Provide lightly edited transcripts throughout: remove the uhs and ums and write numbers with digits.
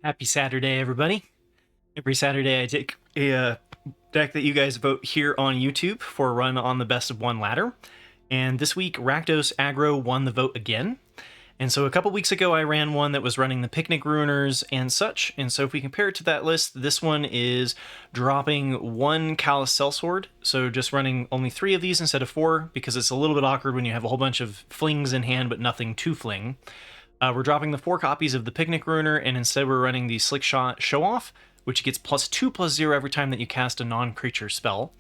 Happy Saturday, everybody. Every Saturday I take a deck that you guys vote here on YouTube for a run on the best of one ladder. And this week, Rakdos Aggro won the vote again. And so a couple weeks ago, I ran one that was running the Picnic Ruiners and such. And so if we compare it to that list, this one is dropping one Callous Sellsword. So just running only 3 of these instead of 4, because it's a little bit awkward when you have a whole bunch of flings in hand, but nothing to fling. We're dropping the 4 copies of the Picnic Ruiner, and instead we're running the Slickshot Show-off, which gets +2/+0 every time that you cast a non-creature spell,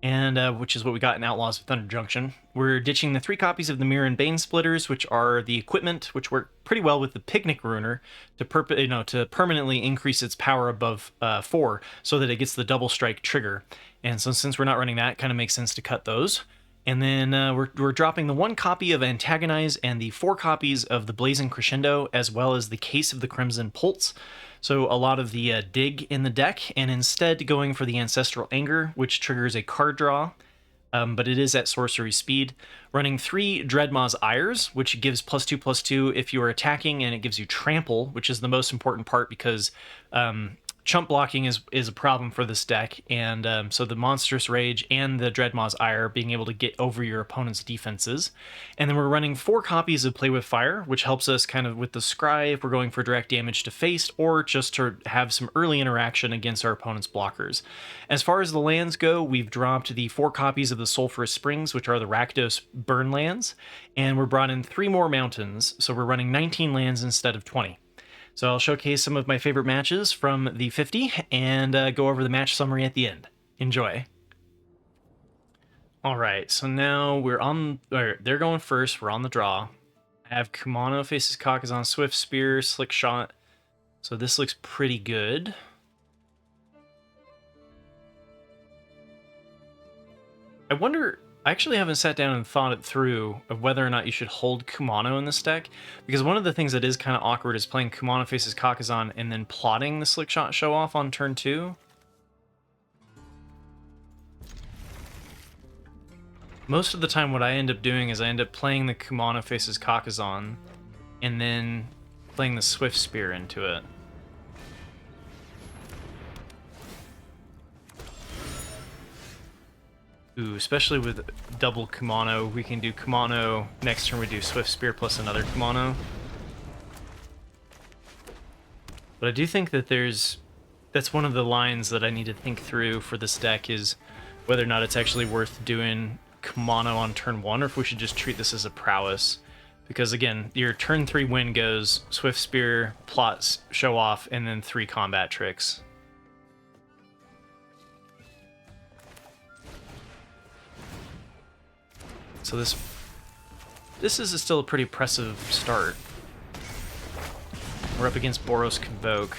and which is what we got in Outlaws of Thunder Junction. We're ditching the 3 copies of the Mirror and Bane Splitters, which are the equipment, which work pretty well with the Picnic Ruiner to permanently increase its power above 4, so that it gets the double strike trigger. And so since we're not running that, it kind of makes sense to cut those. And then we're dropping the 1 copy of Antagonize and the 4 copies of the Blazing Crescendo, as well as the Case of the Crimson Pulse. So a lot of the dig in the deck, and instead going for the Ancestral Anger, which triggers a card draw, but it is at sorcery speed. Running 3 Dreadmaw's Ires, which gives +2/+2 if you are attacking, and it gives you Trample, which is the most important part because chump blocking is a problem for this deck, and so the Monstrous Rage and the Dreadmaw's Ire being able to get over your opponent's defenses. And then we're running 4 copies of Play with Fire, which helps us kind of with the Scry if we're going for direct damage to face, or just to have some early interaction against our opponent's blockers. As far as the lands go, we've dropped the 4 copies of the Sulphurous Springs, which are the Rakdos burn lands, and we're brought in 3 more mountains, so we're running 19 lands instead of 20. So I'll showcase some of my favorite matches from the 50 and go over the match summary at the end. Enjoy. All right, so now we're on, or they're going first. We're on the draw. I have Kumano faces Kakazan, Swift Spear, Slick Shot. So this looks pretty good. I wonder, I actually haven't sat down and thought it through of whether or not you should hold Kumano in this deck, because one of the things that is kind of awkward is playing Kumano faces Kakazan and then plotting the Slickshot Show-off on turn 2. Most of the time what I end up doing is I end up playing the Kumano faces Kakazan and then playing the Swift Spear into it. Ooh, especially with double Kumano, we can do Kumano, next turn we do Swift Spear plus another Kumano. But I do think that that's one of the lines that I need to think through for this deck, is whether or not it's actually worth doing Kumano on turn 1, or if we should just treat this as a Prowess. Because again, your turn 3 win goes Swift Spear, plots, Show Off, and then 3 combat tricks. So this is still a pretty impressive start. We're up against Boros Convoke,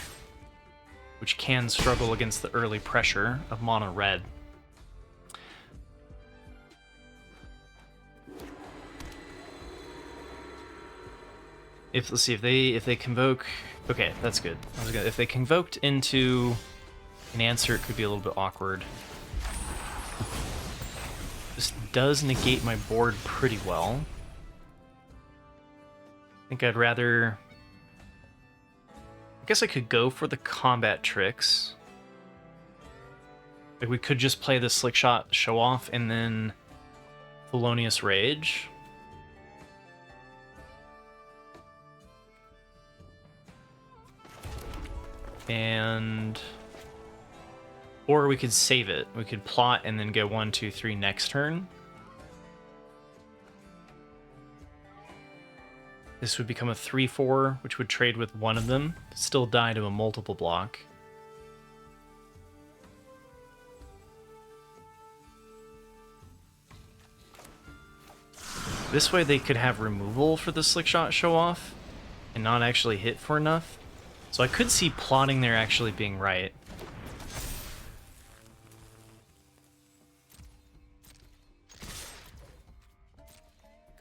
which can struggle against the early pressure of mono red. Let's see if they convoke. Okay, that's good. If they convoked into an answer, it could be a little bit awkward. This does negate my board pretty well. I think I'd rather... I guess I could go for the combat tricks. Like, we could just play the Slickshot Show-off and then Felonious Rage. Or we could save it. We could plot and then go 1, 2, 3 next turn. This would become a 3/4, which would trade with one of them. Still die to a multiple block. This way they could have removal for the Slickshot Show-off and not actually hit for enough. So I could see plotting there actually being right.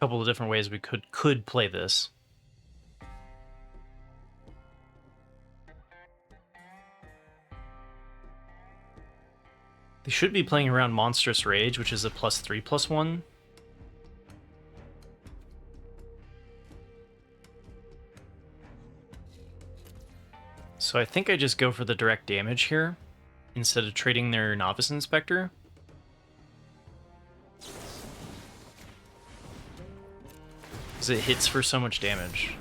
Couple of different ways we could play this. They should be playing around Monstrous Rage, which is a +3/+1. So I think I just go for the direct damage here instead of trading their Novice Inspector. Because it hits for so much damage.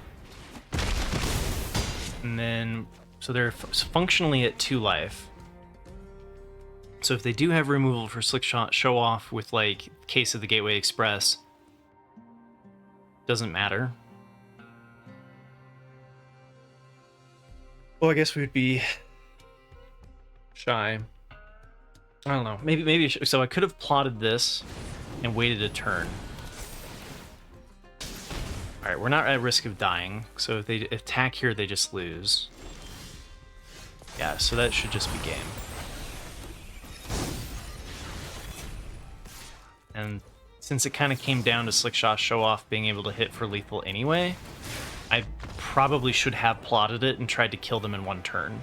And then, so they're functionally at 2 life. So if they do have removal for Slickshot Show-off with, like, Case of the Gateway Express, doesn't matter. Well, I guess we would be shy. I don't know. Maybe. So I could have plotted this and waited a turn. All right, we're not at risk of dying. So if they attack here, they just lose. Yeah, so that should just be game. And since it kind of came down to Slickshot Show-off being able to hit for lethal anyway, I probably should have plotted it and tried to kill them in 1 turn.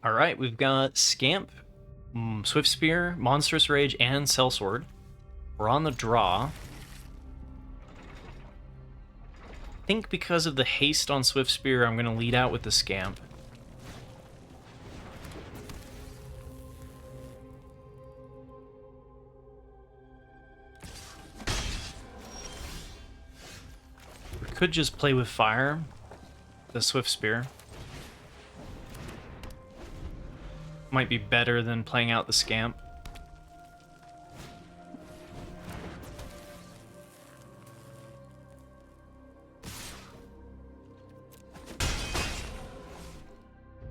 All right, we've got Scamp, Swift Spear, Monstrous Rage, and Sellsword. We're on the draw. I think because of the haste on Swift Spear, I'm going to lead out with the Scamp. Could just play with fire, the Swift Spear. Might be better than playing out the Scamp.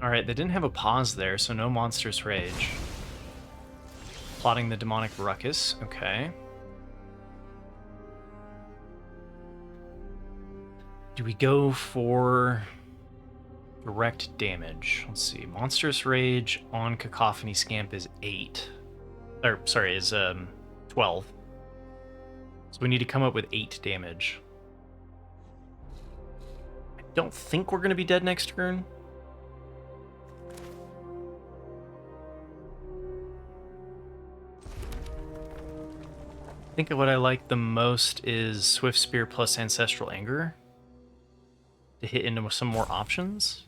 Alright, they didn't have a pause there, so no Monstrous Rage. Plotting the Demonic Ruckus, okay. Do we go for direct damage? Let's see. Monstrous Rage on Cacophony Scamp is 8. Or, sorry, is 12. So we need to come up with 8 damage. I don't think we're going to be dead next turn. I think what I like the most is Swift Spear plus Ancestral Anger to hit into some more options.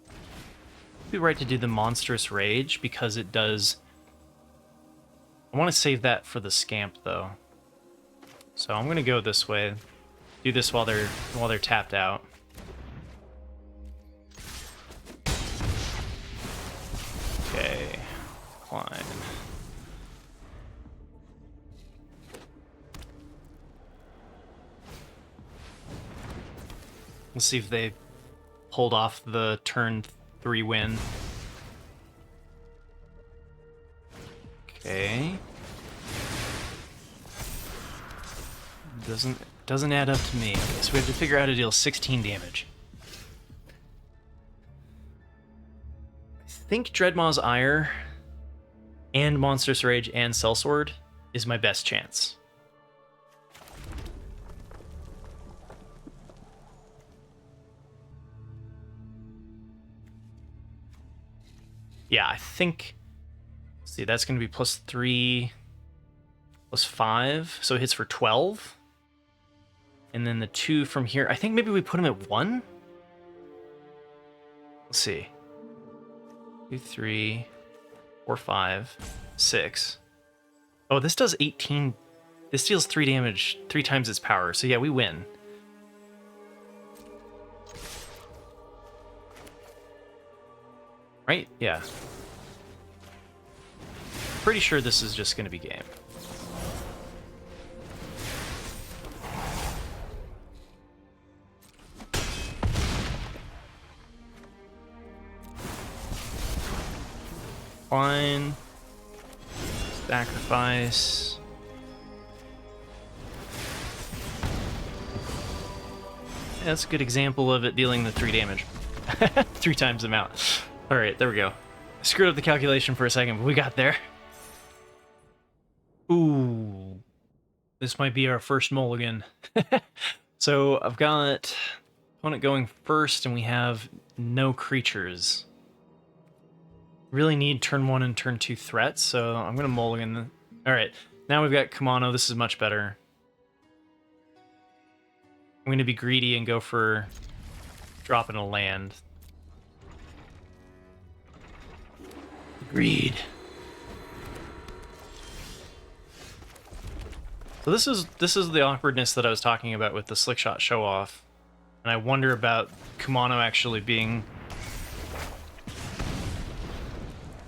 It'd be right to do the Monstrous Rage because it does... I want to save that for the Scamp though. So I'm going to go this way. Do this while they're tapped out. Okay. Decline. Let's see if they pulled off the turn 3 win. Okay. Doesn't add up to me. Okay, so we have to figure out how to deal 16 damage. I think Dreadmaw's Ire and Monstrous Rage and Sellsword is my best chance. Yeah, I think... Let's see, that's going to be +3, +5, so it hits for 12. And then the 2 from here, I think maybe we put him at 1? Let's see. 2, 3, 4, 5, 6. Oh, this does 18. This deals 3 damage, 3 times its power, so yeah, we win. Right? Yeah. Pretty sure this is just going to be game. Fine. Sacrifice. Yeah, that's a good example of it dealing the 3 damage. 3 times the amount. Alright, there we go. I screwed up the calculation for a second, but we got there. Ooh. This might be our first mulligan. So I've got opponent going first, and we have no creatures. Really need turn 1 and turn 2 threats, so I'm going to mulligan. Alright, now we've got Kumano. This is much better. I'm going to be greedy and go for dropping a land. Agreed. So this is the awkwardness that I was talking about with the Slickshot Show-off. And I wonder about Kumano actually being...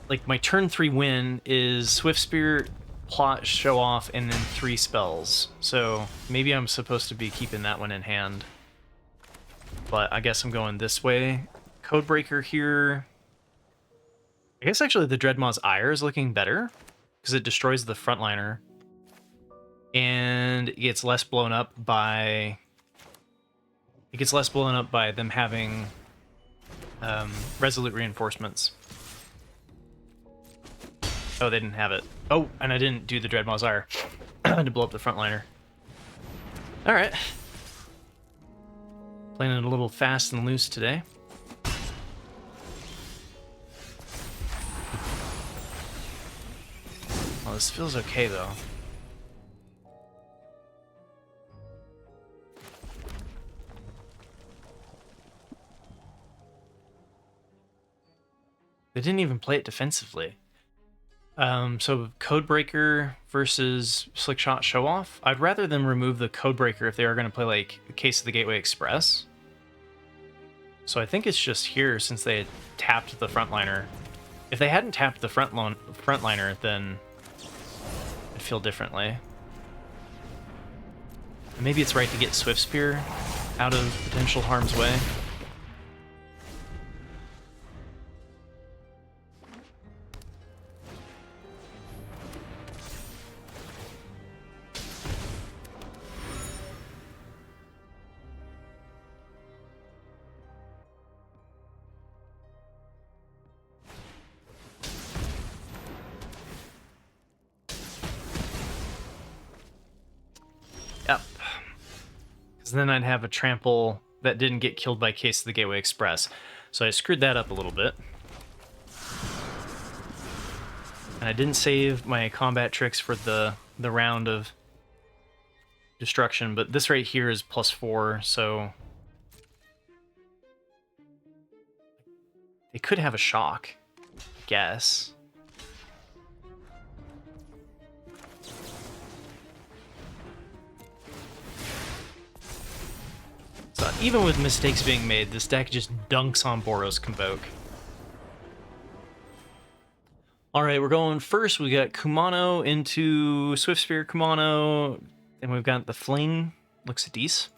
Like, my turn 3 win is Swift Spear, Plot, Show-off, and then 3 spells. So maybe I'm supposed to be keeping that one in hand. But I guess I'm going this way. Codebreaker here. I guess actually the Dreadmaw's Ire is looking better, because it destroys the frontliner. And it gets less blown up by... It gets less blown up by them having Resolute Reinforcements. Oh, they didn't have it. Oh, and I didn't do the Dreadmaw's Ire to blow up the frontliner. Alright. Playing it a little fast and loose today. Well, this feels okay, though. They didn't even play it defensively. So Codebreaker versus Slickshot Show-off. I'd rather them remove the Codebreaker if they are going to play, like, Case of the Gateway Express. So I think it's just here since they had tapped the frontliner. If they hadn't tapped the frontliner, then I'd feel differently. And maybe it's right to get Swift Spear out of potential harm's way. Yep. Because then I'd have a trample that didn't get killed by Case of the Gateway Express. So I screwed that up a little bit. And I didn't save my combat tricks for the round of destruction, but this right here is +4, so... They could have a shock, I guess. So even with mistakes being made, this deck just dunks on Boros Convoke. Alright, we're going first. We got Kumano into Swift Spear Kumano, and we've got the Fling. Looks decent.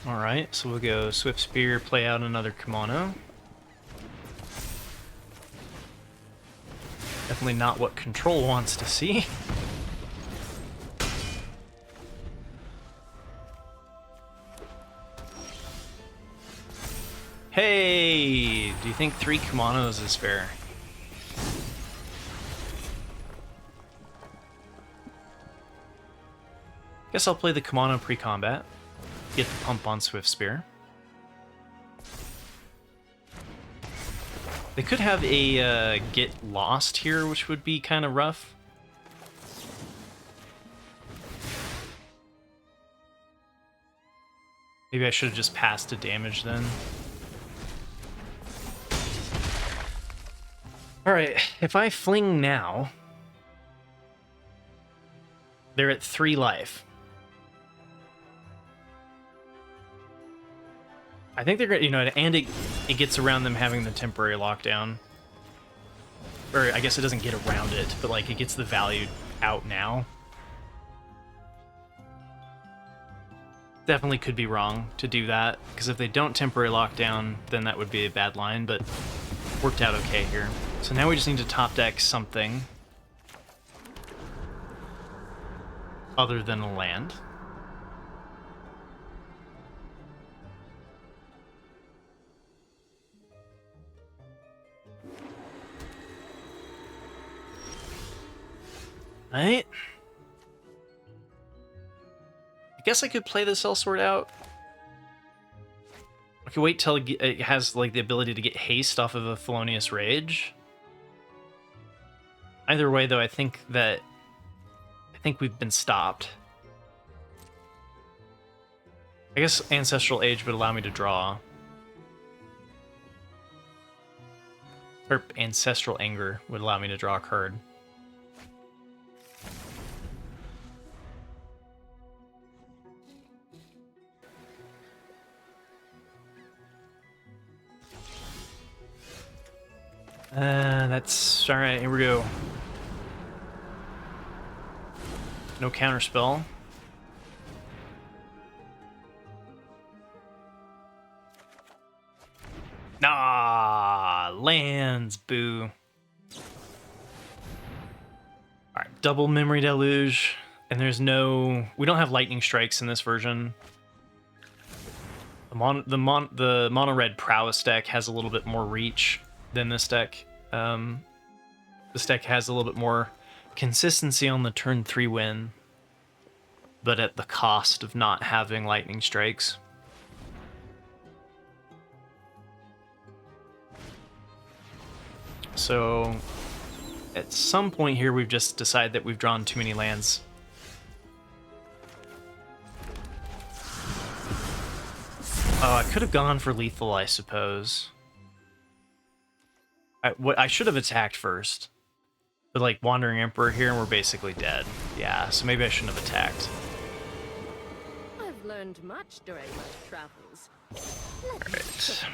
Alright, so we'll go Swift Spear, play out another Kumano. Definitely not what Control wants to see. Hey! Do you think 3 Kumanos is fair? Guess I'll play the Kumano pre-combat. Get the pump on Swift Spear. They could have a get lost here, which would be kind of rough. Maybe I should have just passed to damage then. Alright, if I fling now, they're at 3 life. I think they're, you know, and it gets around them having the temporary lockdown. Or I guess it doesn't get around it, but like it gets the value out now. Definitely could be wrong to do that, because if they don't temporary lockdown, then that would be a bad line, but worked out okay here. So now we just need to top deck something other than a land. Right? I guess I could play this Elsword out. I can wait till it has like the ability to get haste off of a Felonious Rage. Either way, though, I think we've been stopped. I guess Ancestral Age would allow me to draw. Or Ancestral Anger would allow me to draw a card. That's alright, here we go. No counterspell. Nah, lands, boo. Alright, double Memory Deluge, and there's no... We don't have Lightning Strikes in this version. The mono-red Prowess deck has a little bit more reach than this deck. This deck has a little bit more consistency on the turn 3 win, but at the cost of not having Lightning Strikes. So at some point here, we've just decided that we've drawn too many lands. Oh, I could have gone for lethal, I suppose. I should have attacked first. But like Wandering Emperor here, and we're basically dead. Yeah, so maybe I shouldn't have attacked. I've learned much during my travels. Alright.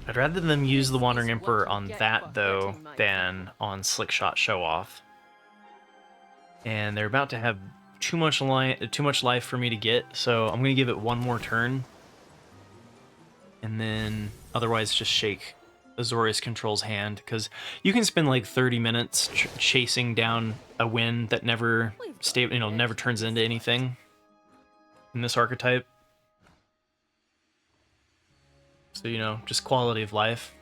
I'd rather them use the Wandering Emperor on that, though, than on Slickshot Show-off. And they're about to have too much life for me to get, so I'm going to give it one more turn. And then otherwise just shake Azorius Control's hand, because you can spend like 30 minutes chasing down a win that never never turns into anything in this archetype. So, just quality of life.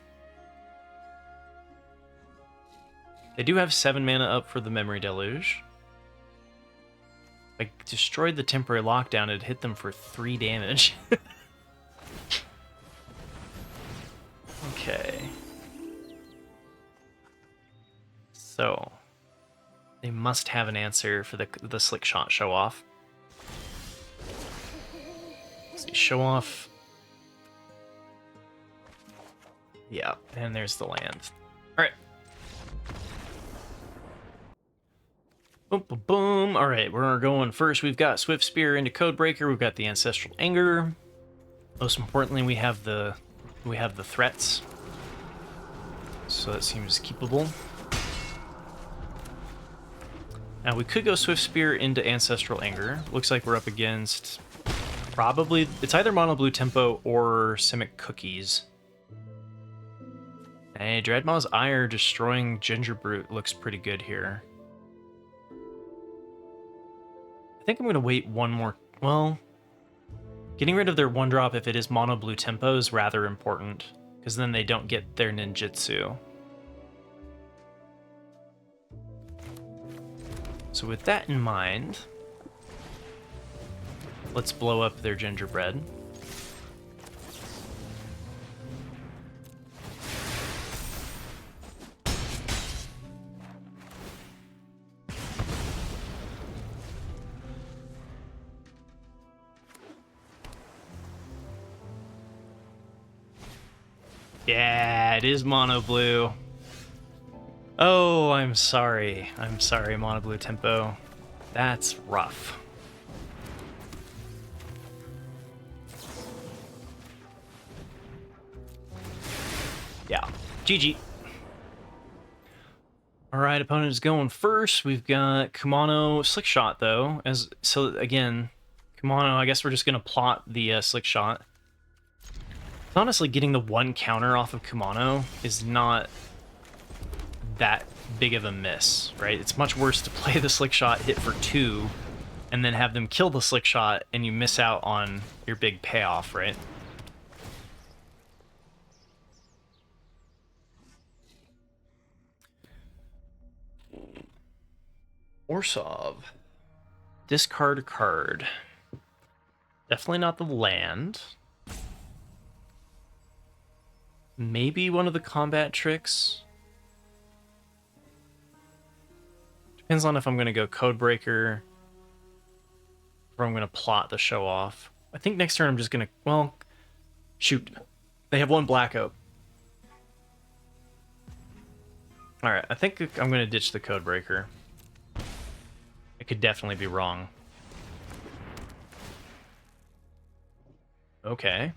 They do have 7 mana up for the Memory Deluge. If I destroyed the Temporary Lockdown, it'd hit them for 3 damage. Okay. So, they must have an answer for the Slickshot Show-off. Let's see, Show-off. Yeah, and there's the land. Alright. Boom, boom, boom. Alright, we're going first. We've got Swift Spear into Codebreaker. We've got the Ancestral Anger. Most importantly, we have the threats. So that seems keepable. Now we could go Swift Spear into Ancestral Anger. Looks like we're up against probably... It's either Mono Blue Tempo or Simic Cookies. Hey, Dreadmaw's Ire destroying Ginger Brute looks pretty good here. I think I'm going to wait one more... Well, getting rid of their 1-drop if it is Mono Blue Tempo is rather important, because then they don't get their ninjutsu. So with that in mind, let's blow up their gingerbread. Yeah, it is Mono Blue. Oh, I'm sorry. I'm sorry, Mono Blue Tempo. That's rough. Yeah, GG. Alright, opponent is going first. We've got Kumano Slickshot, though. So again, Kumano, I guess we're just going to plot the Slickshot. Honestly, getting the 1 counter off of Kumano is not that big of a miss, right? It's much worse to play the Slickshot, hit for 2, and then have them kill the Slickshot, and you miss out on your big payoff, right? Orzhov. Discard a card. Definitely not the land. maybe one of the combat tricks. Depends on if I'm going to go Codebreaker or I'm going to plot the Show-off. I think next turn I'm just going to... Well, shoot. They have one Blackout. Alright, I think I'm going to ditch the Codebreaker. I could definitely be wrong. Okay.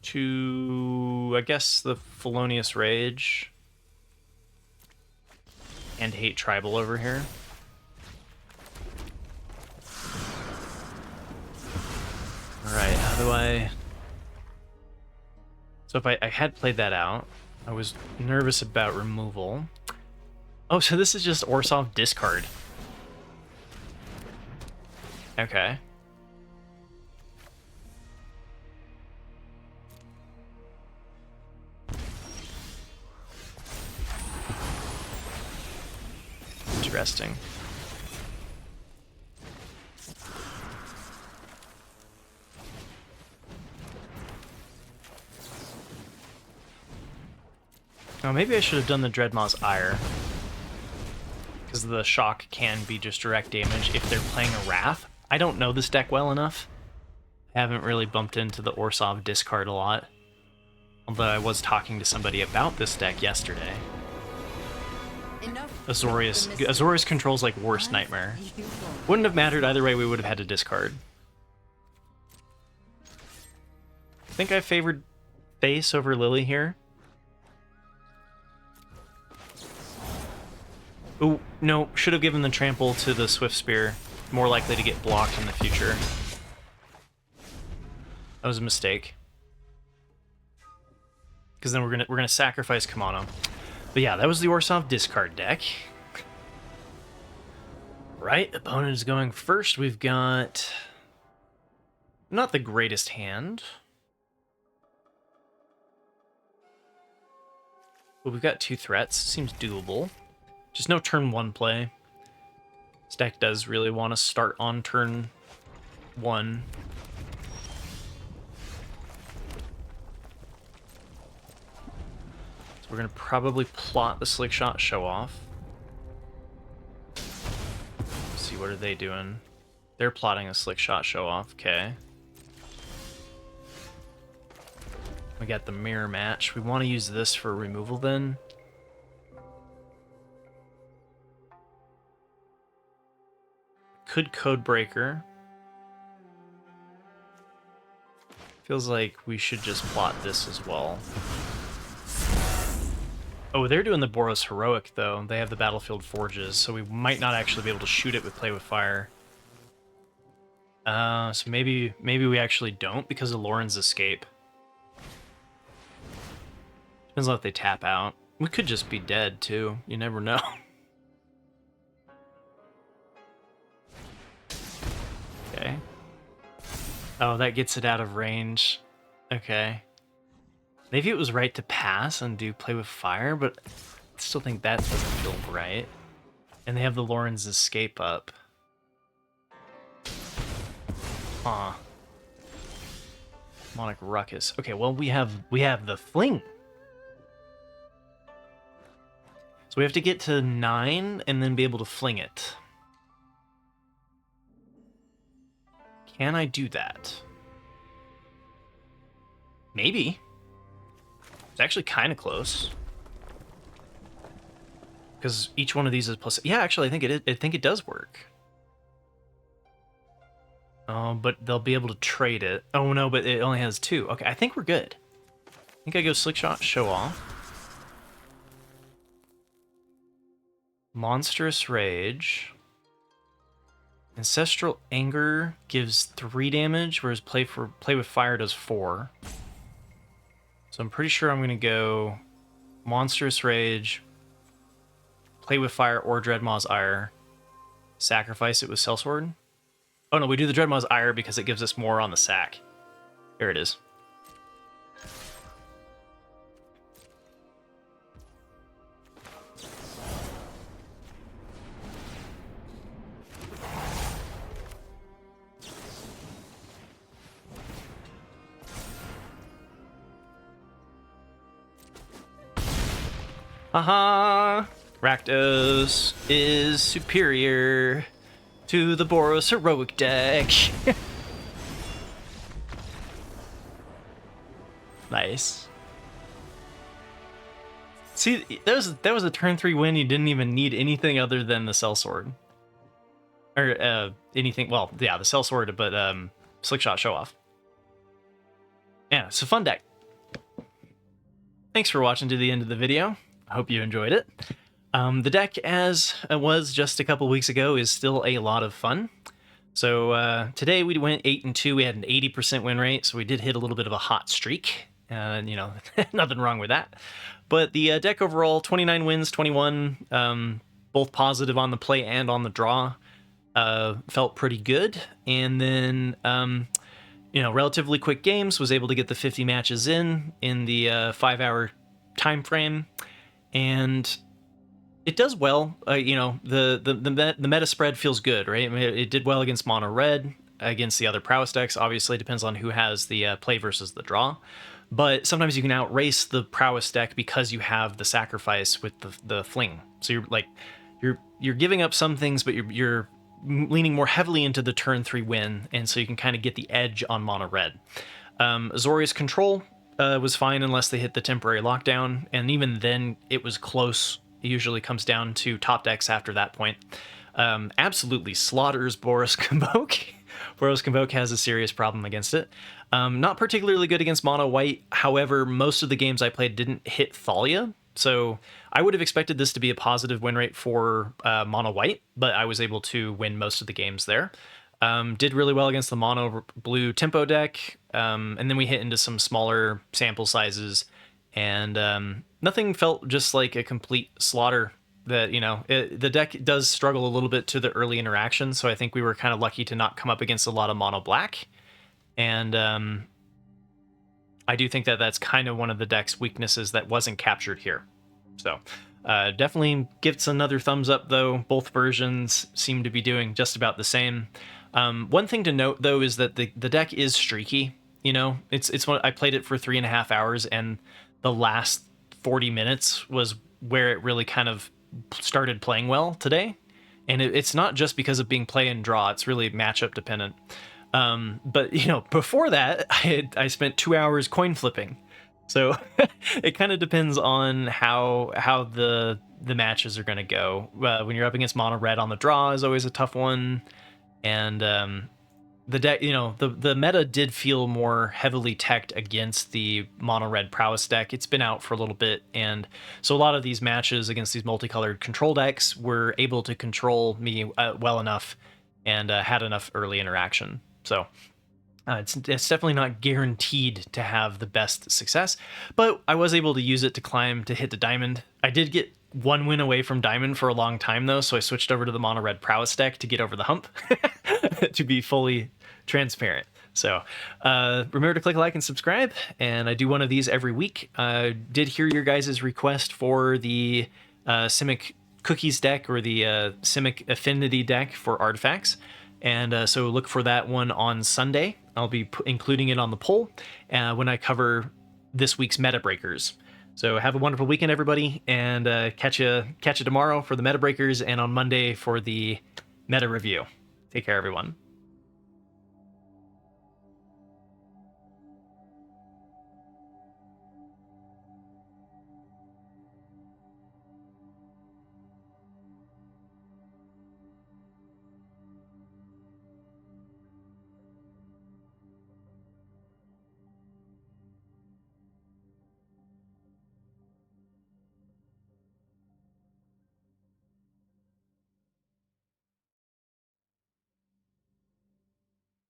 To, I guess, the Felonious Rage. And Hate Tribal over here. Alright, how do I... So if I had played that out, I was nervous about removal. Oh, so this is just Orzhov Discard. Okay. Interesting. Oh, maybe I should have done the Dreadmaw's Ire. Because the shock can be just direct damage if they're playing a Wrath. I don't know this deck well enough. I haven't really bumped into the Orzhov Discard a lot. Although I was talking to somebody about this deck yesterday. Azorius Control's like worst nightmare. Wouldn't have mattered either way, we would have had to discard. I think I favored Face over Lily here. Oh, no, should have given the trample to the Swift Spear. More likely to get blocked in the future. That was a mistake. Because then we're gonna sacrifice Kamano. But yeah, that was the Orzhov Discard deck. Right, opponent is going first. We've got not the greatest hand. But we've got 2 threats. Seems doable. Just no turn 1 play. This deck does really want to start on turn 1. So we're going to probably plot the Slickshot Show-off. See, what are they doing? They're plotting a Slickshot Show-off, okay. We got the Mirror Match. We want to use this for removal then. Could Codebreaker. Feels like we should just plot this as well. Oh, they're doing the Boros Heroic, though. They have the Battlefield Forges, so we might not actually be able to shoot it with Play with Fire. So maybe we actually don't because of Lauren's Escape. Depends on if they tap out. We could just be dead, too. You never know. Okay. Oh, that gets it out of range. Okay. Maybe it was right to pass and do Play with Fire, but I still think that doesn't feel right. And they have the Lauren's Escape up. Huh. Demonic Ruckus. Okay, well we have the Fling. So we have to get to 9 and then be able to fling it. Can I do that? Maybe. It's actually kind of close. Because each one of these is plus... Yeah, actually, I think it does work. But they'll be able to trade it. Oh, no, but it only has 2. Okay, I think we're good. I think I go Slickshot Show-off. Monstrous Rage. Ancestral Anger gives 3 damage, whereas Play with Fire does 4. So I'm pretty sure I'm going to go Monstrous Rage, Play with Fire or Dreadmaw's Ire, sacrifice it with Sellsword. Oh no, we do the Dreadmaw's Ire because it gives us more on the sack. Here it is. Haha! Rakdos is superior to the Boros Heroic deck. Nice. See, that was a turn 3 win. You didn't even need anything other than the sellsword. Or anything, well, yeah, the sellsword, but Slickshot Show-off. Yeah, it's a fun deck. Thanks for watching to the end of the video. I hope you enjoyed it. The deck, as it was just a couple weeks ago, is still a lot of fun. So today we went 8-2. We had an 80% win rate, so we did hit a little bit of a hot streak. You know, nothing wrong with that. But the deck overall, 29 wins, 21, both positive on the play and on the draw. Felt pretty good. And then, you know, relatively quick games, was able to get the 50 matches in the 5-hour time frame. And it does well. You know, the meta spread feels good, right? I mean, it did well against mono red, against the other prowess decks. Obviously, depends on who has the play versus the draw. But sometimes you can outrace the prowess deck because you have the sacrifice with the fling. So you're like, you're giving up some things, but you're leaning more heavily into the turn 3 win, and so you can kind of get the edge on mono red. Azorius Control was fine unless they hit the temporary lockdown, and even then it was close. It usually comes down to top decks after that point. Absolutely slaughters Boros Convoke. Boros Convoke has a serious problem against it. Not particularly good against mono white. However, most of the games I played didn't hit Thalia, so I would have expected this to be a positive win rate for mono white, but I was able to win most of the games there. Did really well against the mono blue tempo deck, and then we hit into some smaller sample sizes, and nothing felt just like a complete slaughter. That, you know, the deck does struggle a little bit to the early interaction, so I think we were kind of lucky to not come up against a lot of mono black. And I do think that that's kind of one of the deck's weaknesses that wasn't captured here. So definitely gives another thumbs up, though. Both versions seem to be doing just about the same. One thing to note, though, is that the deck is streaky. You know, it's one, I played it for 3.5 hours, and the last 40 minutes was where it really kind of started playing well today. And it's not just because of being play and draw, it's really matchup dependent. But, you know, before that, I spent 2 hours coin flipping. So it kind of depends on how the matches are going to go. When you're up against mono red on the draw is always a tough one. And the deck, you know, the meta did feel more heavily teched against the mono red prowess deck. It's been out for a little bit, and so a lot of these matches against these multicolored control decks were able to control me well enough, and had enough early interaction. So it's definitely not guaranteed to have the best success, but I was able to use it to climb to hit the diamond. I did get 1 win away from diamond for a long time, though, so I switched over to the mono red prowess deck to get over the hump, to be fully transparent. So remember to click like and subscribe, and I do one of these every week. I did hear your guys' request for the Simic Cookies deck, or the Simic Affinity deck for artifacts, and so look for that one on Sunday. I'll be including it on the poll when I cover this week's meta breakers. So have a wonderful weekend, everybody, and catch you tomorrow for the meta breakers, and on Monday for the meta review. Take care, everyone.